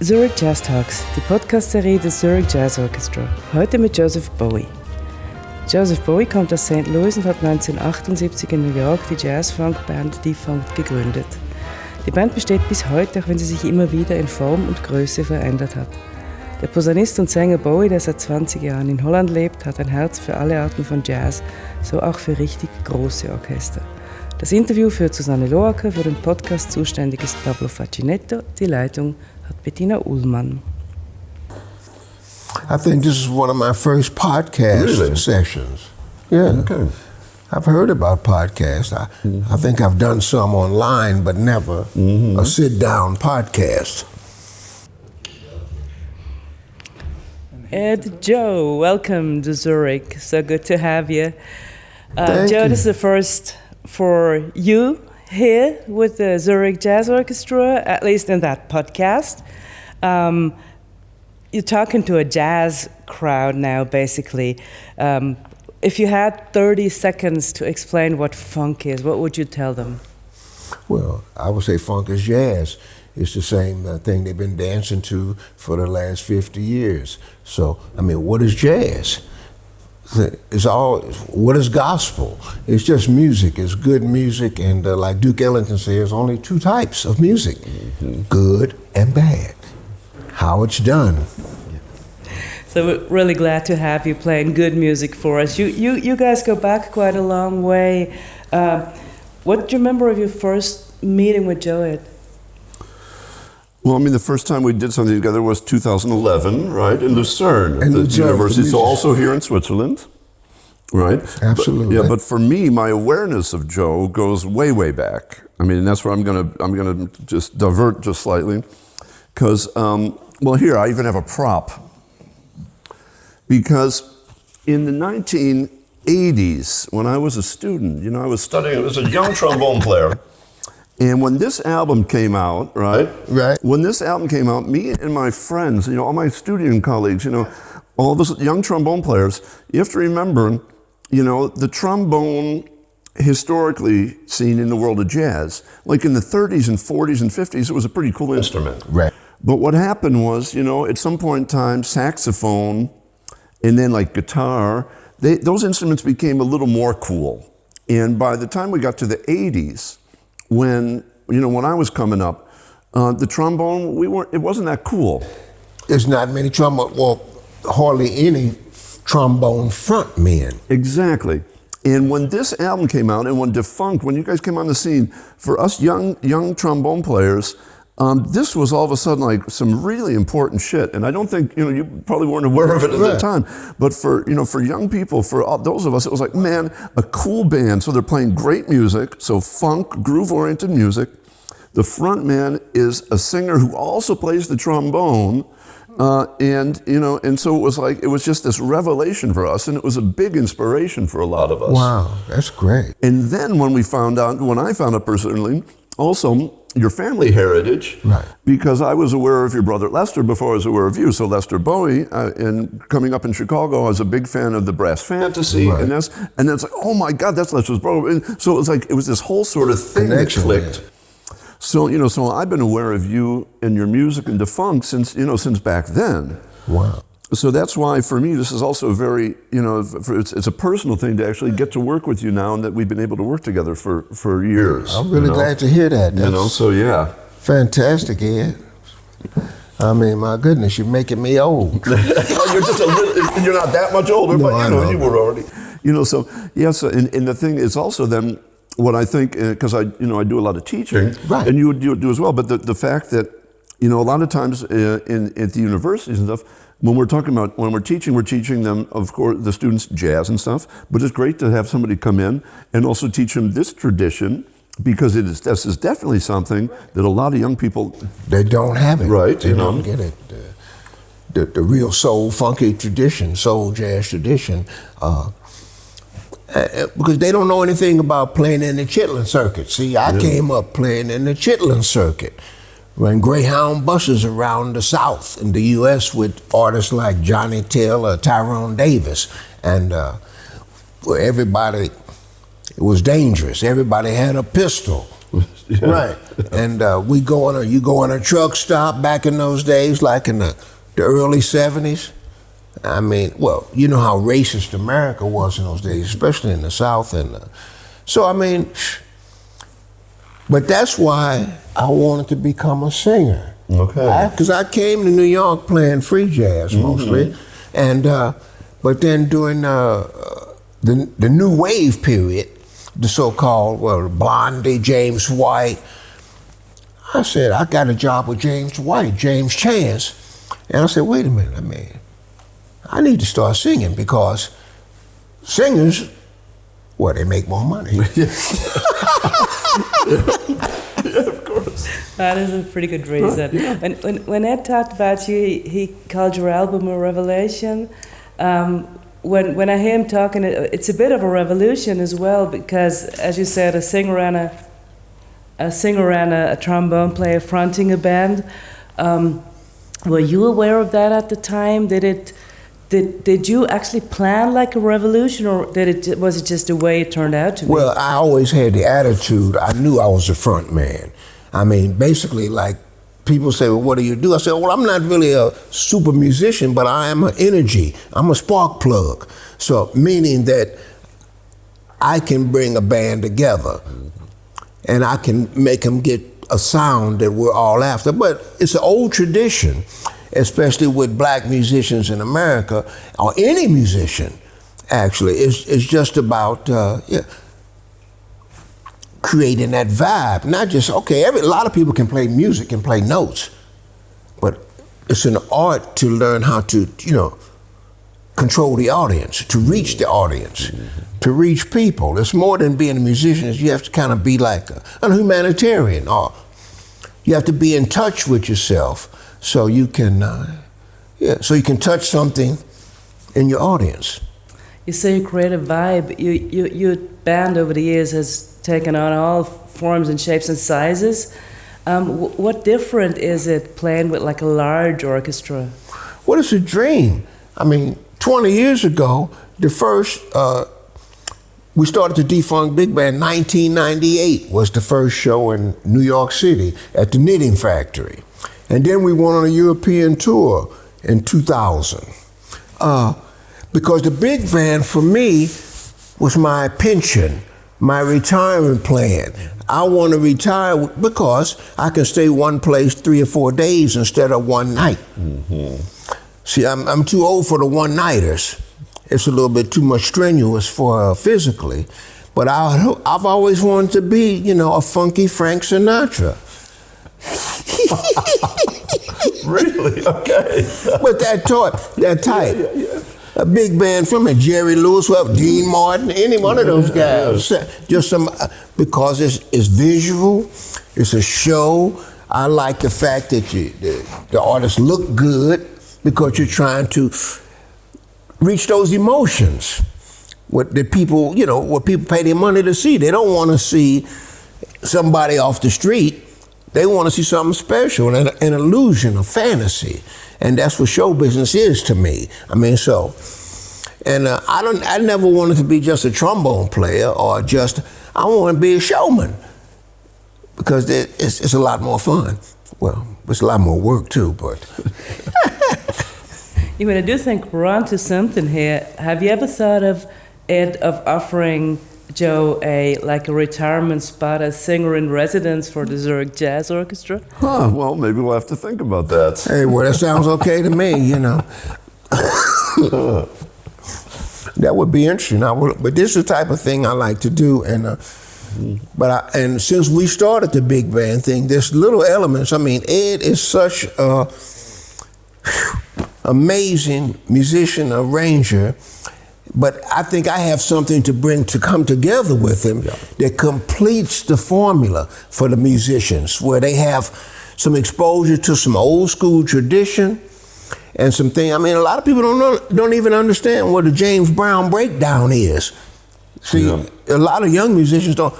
Zurich Jazz Talks, die Podcast-Serie des Zurich Jazz Orchestra. Heute mit Joseph Bowie. Joseph Bowie kommt aus St. Louis und hat 1978 in New York die Jazz-Funk-Band Defunct gegründet. Die Band besteht bis heute, auch wenn sie sich immer wieder in Form und Größe verändert hat. Der Posaunist und Sänger Bowie, der seit 20 Jahren in Holland lebt, hat ein Herz für alle Arten von Jazz, so auch für richtig große Orchester. Das Interview führt Susanne Loacker, für den Podcast zuständig ist Pablo Facinetto, die Leitung hat Bettina Ullmann. I think this is one of my first podcast sessions. Yeah. Okay. I've heard about podcasts. I think I've done some online, but never a sit-down podcast. Ed, Joe, welcome to Zurich. So good to have you. Thank Joe, you. this is the first for you here with the Zurich Jazz Orchestra, at least in that podcast. You're talking to a jazz crowd now, basically. If you had 30 seconds to explain what funk is, what would you tell them? Well, I would say funk is jazz. It's the same thing they've been dancing to for the last 50 years. So, I mean, what is jazz? What is gospel? It's just music. It's good music, and like Duke Ellington says, there's only two types of music, good and bad. How it's done. So we're really glad to have you playing good music for us. You guys go back quite a long way. What do you remember of your first meeting with Joe Ed? Well, I mean, the first time we did something together was 2011, right, in Lucerne, at the university, so also here in Switzerland, right? Absolutely. But for me, my awareness of Joe goes way, way back. I mean, that's where I'm gonna just divert just slightly, because well, here I even have a prop, because in the 1980s, when I was a student, you know, I was studying. I was a young trombone player. And when this album came out, right? When this album came out, me and my friends, you know, all my student colleagues, you know, all those young trombone players, you have to remember, you know, the trombone historically seen in the world of jazz, like in the 30s and 40s and 50s, it was a pretty cool instrument. Right. But what happened was, you know, at some point in time, saxophone and then like guitar, those instruments became a little more cool. And by the time we got to the 80s, when I was coming up, the trombone, it wasn't that cool. There's not many hardly any trombone front men. Exactly. And when this album came out, and when Defunct, when you guys came on the scene, for us young trombone players, this was all of a sudden like some really important shit. And I don't think, you know, you probably weren't aware of it at the time. But for young people, for all those of us, it was like, man, a cool band. So they're playing great music, so funk, groove-oriented music. The front man is a singer who also plays the trombone. And so it was just this revelation for us, and it was a big inspiration for a lot of us. Wow, that's great. And then when I found out personally, also, your family heritage, right? Because I was aware of your brother Lester before I was aware of you. So Lester Bowie, and coming up in Chicago, I was a big fan of the Brass Fantasy, right. and that's like, oh my God, that's Lester Bowie. And so it was this whole sort of thing that clicked. Yeah. So I've been aware of you and your music and Defunct since back then. Wow. So that's why, for me, this is also very, it's a personal thing to actually get to work with you now, and that we've been able to work together for years. I'm really glad to hear that. So yeah. Fantastic, Ed. I mean, my goodness, you're making me old. You're just you're not that much older, no, but you were already, so yes, and the thing is also then, what I think, because I do a lot of teaching, right. And you do as well, but the fact that, a lot of times at the universities and stuff, when we're teaching them, of course, the students jazz and stuff, but it's great to have somebody come in and also teach them this tradition, because this is definitely something that a lot of young people, they don't have it. Right. They don't get it. The real soul funky tradition, soul jazz tradition, because they don't know anything about playing in the Chitlin circuit. See, I came up playing in the Chitlin circuit, running Greyhound buses around the South in the U.S. with artists like Johnny Taylor, Tyrone Davis, and where everybody, it was dangerous. Everybody had a pistol. Yeah. Right. And you go on a truck stop back in those days, like in the early 70s. I mean, well, you know how racist America was in those days, especially in the South. And so, I mean, but that's why I wanted to become a singer. Okay. Because I came to New York playing free jazz mostly. And, but then during the new wave period, the so-called, Blondie, James White, I said, I got a job with James White, James Chance. And I said, wait a minute, I need to start singing because singers, they make more money. Yeah, of course. That is a pretty good reason. When Ed talked about you, he called your album a revelation. When I hear him talking, it's a bit of a revolution as well because, as you said, a singer and a trombone player fronting a band. Were you aware of that at the time? Did you actually plan like a revolution, or was it just the way it turned out to be? Well, I always had the attitude. I knew I was a front man. I mean, basically, like people say, well, what do you do? I said, well, I'm not really a super musician, but I am an energy. I'm a spark plug. So meaning that I can bring a band together and I can make them get a sound that we're all after. But it's an old tradition, especially with black musicians in America, or any musician, actually. It's just about creating that vibe. Not just, a lot of people can play music, can play notes, but it's an art to learn how to, control the audience, to reach the audience, to reach people. It's more than being a musician. You have to kind of be like a humanitarian, or you have to be in touch with yourself so you can, so you can touch something in your audience. You say you create a vibe. Your band over the years has taken on all forms and shapes and sizes. What different is it playing with like a large orchestra? Well, it's a dream. I mean, 20 years ago, the first, we started the Defunct Big Band. 1998 was the first show in New York City at the Knitting Factory. And then we went on a European tour in 2000. Because the big band for me was my pension, my retirement plan. I want to retire because I can stay one place 3 or 4 days instead of one night. See, I'm too old for the one-nighters. It's a little bit too much strenuous for physically. But I've always wanted to be, a funky Frank Sinatra. Really? Okay. But that type. Yeah. A big band from it, Jerry Lewis, Dean Martin, any one of those guys. Just because it's visual, it's a show. I like the fact that the artists look good because you're trying to reach those emotions. What people pay their money to see. They don't want to see somebody off the street. They want to see something special, an illusion, a fantasy. And that's what show business is to me. I mean, I never wanted to be just a trombone player I want to be a showman because it's a lot more fun. Well, it's a lot more work too, but. I do think we're onto something here. Have you ever thought of offering Joe a retirement spot as singer in residence for the Zurich Jazz Orchestra? Well, maybe we'll have to think about that. Hey, well, that sounds okay to me, That would be interesting. But this is the type of thing I like to do, and since we started the big band thing, there's little elements. I mean, Ed is such a amazing musician, arranger. But I think I have something to come together with him that completes the formula for the musicians, where they have some exposure to some old school tradition and some things. I mean, a lot of people don't even understand what the James Brown breakdown is. See, a lot of young musicians don't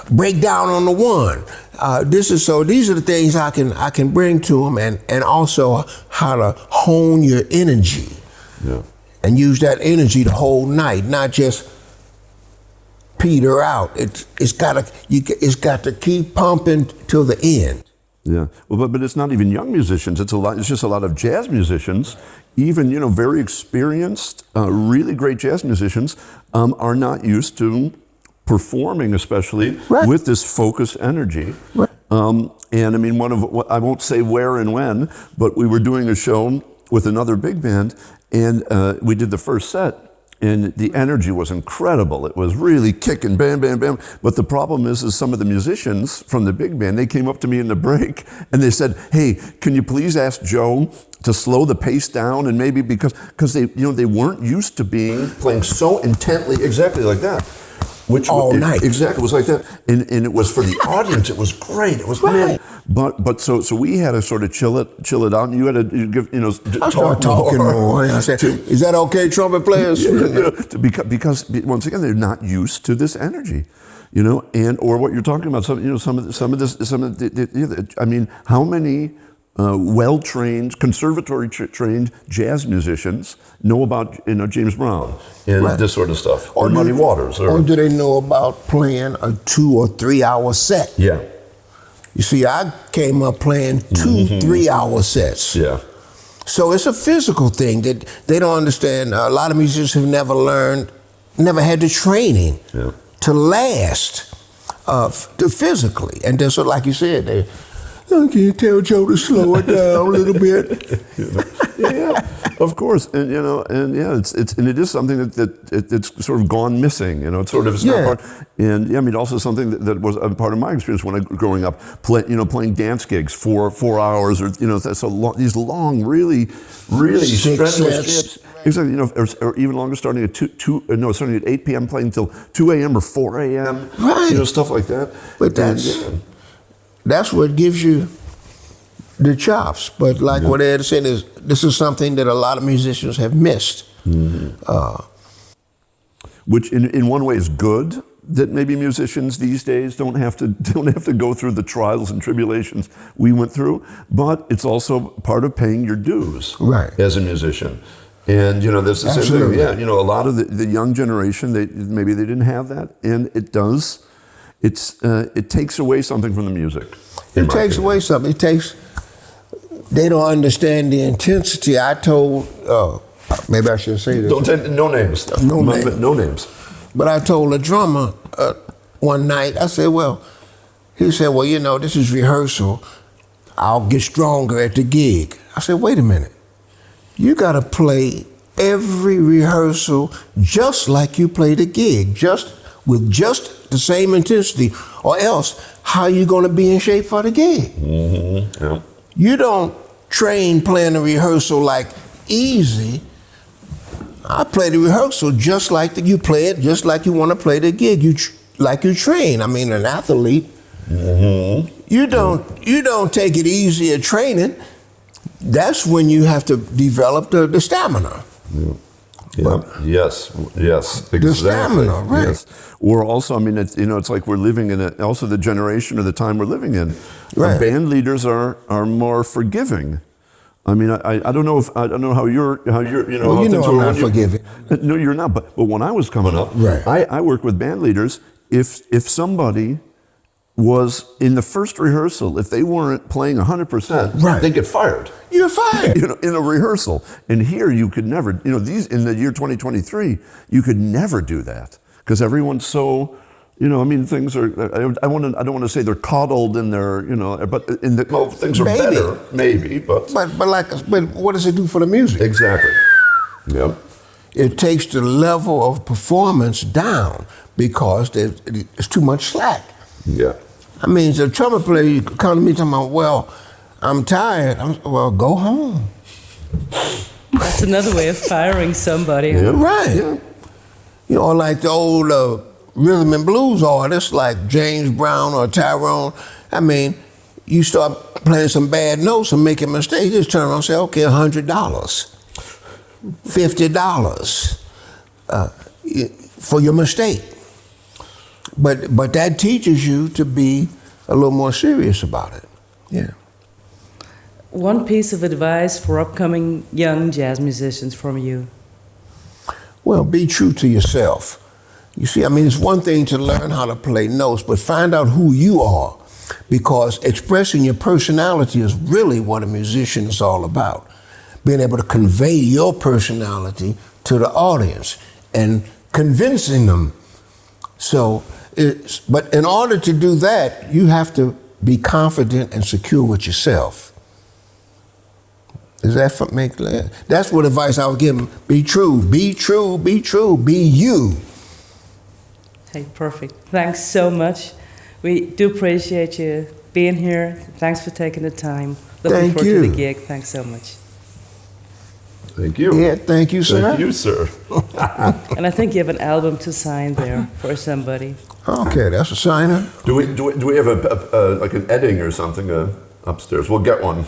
break down on the one. These are the things I can bring to them, and also how to hone your energy. And use that energy the whole night, not just peter out. It's got to keep pumping till the end. Yeah, well, but it's not even young musicians. It's just a lot of jazz musicians, even very experienced, really great jazz musicians, are not used to performing, especially right. with this focused energy. Right. And I mean, I won't say where and when, but we were doing a show with another big band, and we did the first set. And the energy was incredible. It was really kicking, bam, bam, bam. But the problem is some of the musicians from the big band, they came up to me in the break and they said, "Hey, can you please ask Joe to slow the pace down?" And maybe because they weren't used to playing so intently, exactly like that. Which all night. Exactly, it was like that. And it was for the audience, it was great. It was right. But so we had to sort of chill it out, and you had to give talking more. I said, "Is that okay, trumpet players?" Because once again, they're not used to this energy, and or what you're talking about. I mean, how many well-trained, conservatory-trained jazz musicians know about James Brown and right. this sort of stuff, or Muddy Waters, or do they know about playing a 2 or 3 hour set? Yeah. You see, I came up playing 2 3 hour sets. Yeah. So it's a physical thing that they don't understand. A lot of musicians have never had the training to last physically. And then, so like you said, can you tell Joe to slow it down a little bit? Yeah, of course, and it is something that it's sort of gone missing. It's sort of not part, and I mean also something that was a part of my experience when I growing up, playing dance gigs for 4 hours or these long, really strenuous jams. Exactly, or even longer, starting at 8 p.m. playing until 2 a.m. or 4 a.m. Right, stuff like that. But that's what gives you the chops. But like what Ed said, this is something that a lot of musicians have missed. Which in one way is good, that maybe musicians these days don't have to go through the trials and tribulations we went through, but it's also part of paying your dues as a musician. And this is the same thing. Yeah, a lot of the young generation, maybe they didn't have that, and it does. It takes away something from the music. It takes away something. They don't understand the intensity. I told, maybe I shouldn't say this. No names. No names. But I told a drummer one night, he said, well, this is rehearsal. I'll get stronger at the gig. I said, wait a minute. You got to play every rehearsal just like you play the gig, with just the same intensity, or else how are you going to be in shape for the gig? Yeah. You don't train playing a rehearsal like easy. I play the rehearsal just like you play it, just like you want to play the gig. Like you train. I mean, an athlete. You don't take it easy at training. That's when you have to develop the stamina. Yes, exactly. The stamina, right? Yes. Or also, I mean, it's like we're living in also the generation or the time we're living in. Right. Band leaders are more forgiving. I mean, I don't know how you're Well, I'm not forgiving. No, you're not. But when I was coming up, I worked with band leaders. If somebody was in the first rehearsal, if they weren't playing 100%, they'd get fired. You're fired. In a rehearsal. And here you could never, these in the year 2023, you could never do that because everyone's so, things are. I don't want to say they're coddled in their, but things are better, maybe, but what does it do for the music? Exactly. Yep. It takes the level of performance down because there's too much slack. Yeah. I mean, the trumpet player, you come to me talking about, well, I'm tired. Well, go home. That's another way of firing somebody. Yeah. Right. Yeah. Like the old rhythm and blues artists like James Brown or Tyrone. I mean, you start playing some bad notes and making mistakes, you just turn around and say, okay, $100, $50 for your mistake. But that teaches you to be a little more serious about it. Yeah. One piece of advice for upcoming young jazz musicians from you. Well, be true to yourself. You see, I mean, it's one thing to learn how to play notes, but find out who you are, because expressing your personality is really what a musician is all about. Being able to convey your personality to the audience and convincing them. So, but in order to do that, you have to be confident and secure with yourself. Does that make sense? That's what advice I would give them. Be true, be true, be true, be you. Hey, perfect. Thanks so much. We do appreciate you being here. Thanks for taking the time. Looking forward to the gig. Thanks so much. Thank you. Yeah, thank you, sir. Thank you, sir. And I think you have an album to sign there for somebody. Okay, that's a signer. Do we have like an Edding or something upstairs? We'll get one.